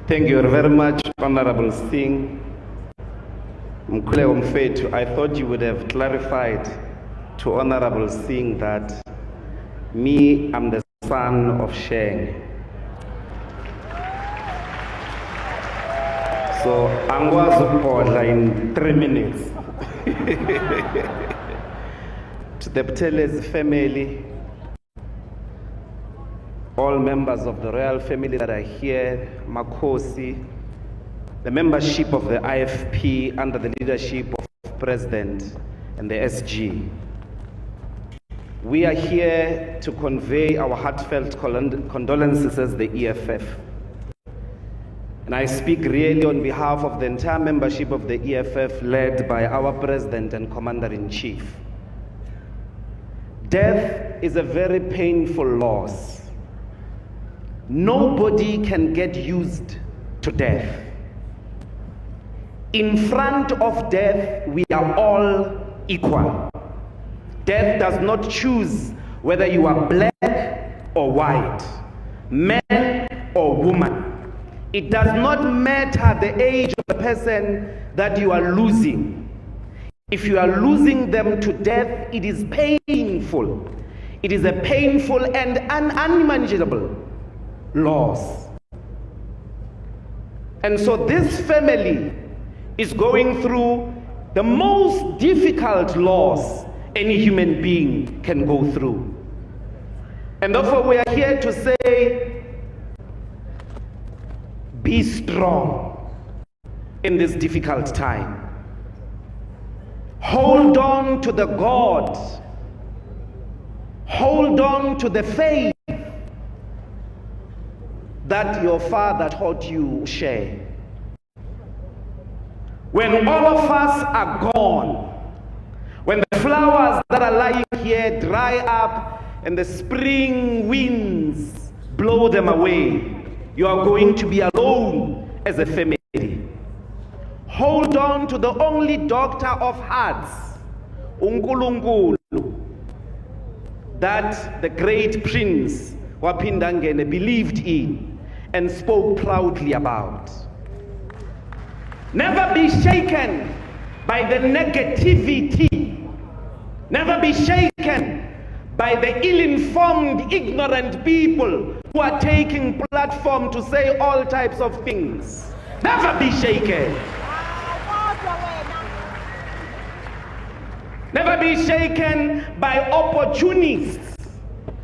Thank you very much, Honorable Singh. I thought you would have clarified to Honorable Singh that me, I'm the son of Sheng. So, Angwazu in 3 minutes. To the Buthelezi family, all members of the royal family that are here, Makosi, the membership of the IFP under the leadership of President and the SG. We are here to convey our heartfelt condolences as the EFF. And I speak really on behalf of the entire membership of the EFF led by our President and Commander-in-Chief. Death is a very painful loss. Nobody can get used to death. In front of death, we are all equal. Death does not choose whether you are black or white, man or woman. It does not matter the age of the person that you are losing. If you are losing them to death, it is painful. It is a painful and unmanageable loss. And so this family is going through the most difficult loss any human being can go through. And therefore we are here to say, be strong in this difficult time. Hold on to the God. Hold on to the faith that your father taught you to share. When all of us are gone, when the flowers that are lying here dry up and the spring winds blow them away, you are going to be alone as a family. Hold on to the only doctor of hearts, uNkulunkulu, that the great Prince Wapindangene believed in and spoke proudly about. Never be shaken by the negativity. Never be shaken by the ill-informed, ignorant people who are taking platform to say all types of things. Never be shaken. Never be shaken by opportunists,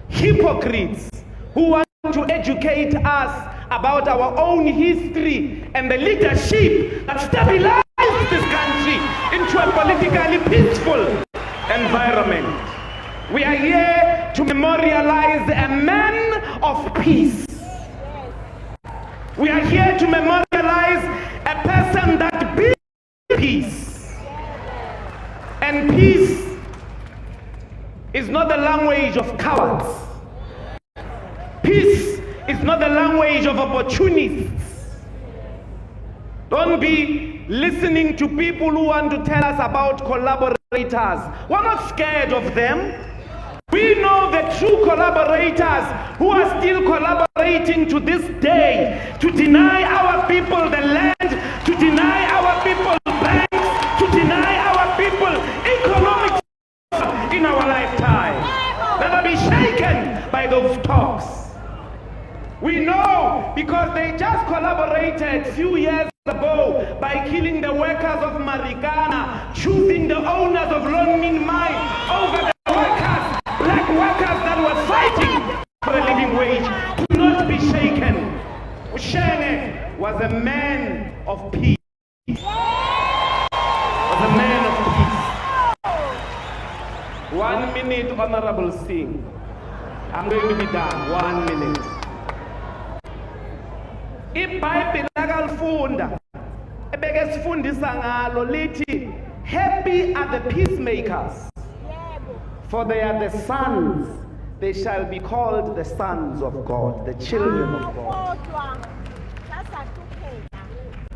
hypocrites who want to educate us about our own history and the leadership that stabilized this country into a politically peaceful environment. We are here to memorialize a man of peace. We are here to memorialize a person that built peace. And peace is not the language of cowards. Peace is not the language of opportunists. Don't be listening to people who want to tell us about collaborators. We're not scared of them. We know the true collaborators who are still collaborating to this day to deny our people the land, to deny our people banks, to deny our people economic in our lifetime. Never be shaken by those talks. We know because they just collaborated a few years ago by killing the workers of Marikana, choosing the owners of Lonmin Mine over the workers, black workers that were fighting for a living wage. Do not be shaken. Ushene was a man of peace. Was a man of peace. 1 minute, Honorable Singh. I'm going to be done. 1 minute. IBhayibheli akalifunda ebeke sifundisa ngalo lithi, happy are the peacemakers, for they are the sons, they shall be called the sons of God, the children of God.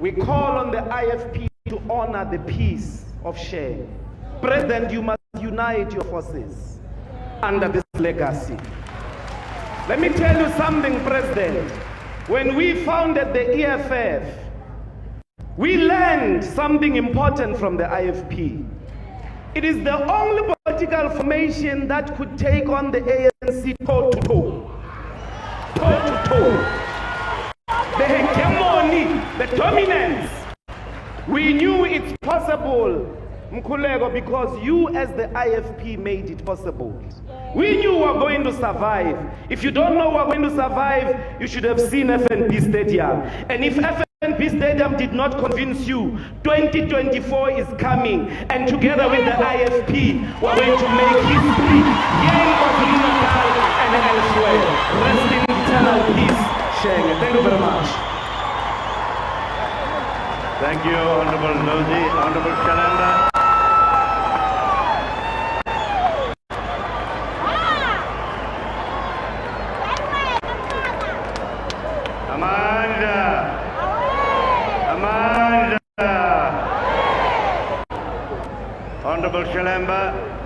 We call on the IFP to honor the peace of Sheng. President, you must unite your forces under this legacy. Let me tell you something, President. when we founded the EFF, we learned something important from the IFP. It is the only political formation that could take on the ANC toe to toe. Toe to toe. The hegemony, the dominance. We knew it's possible, Mkhuleko, because you as the IFP made it possible. We knew we were going to survive. If you don't know we're going to survive, you should have seen FNB Stadium. And if FNB Stadium did not convince you, 2024 is coming. And together with the IFP, we're going to make history here in KwaZulu-Natal and elsewhere. Rest in eternal peace, Shenge. Thank you very much. Thank you, Honorable Ndlozi. Honorable Shalanda. Amanda. Honorable Shalemba.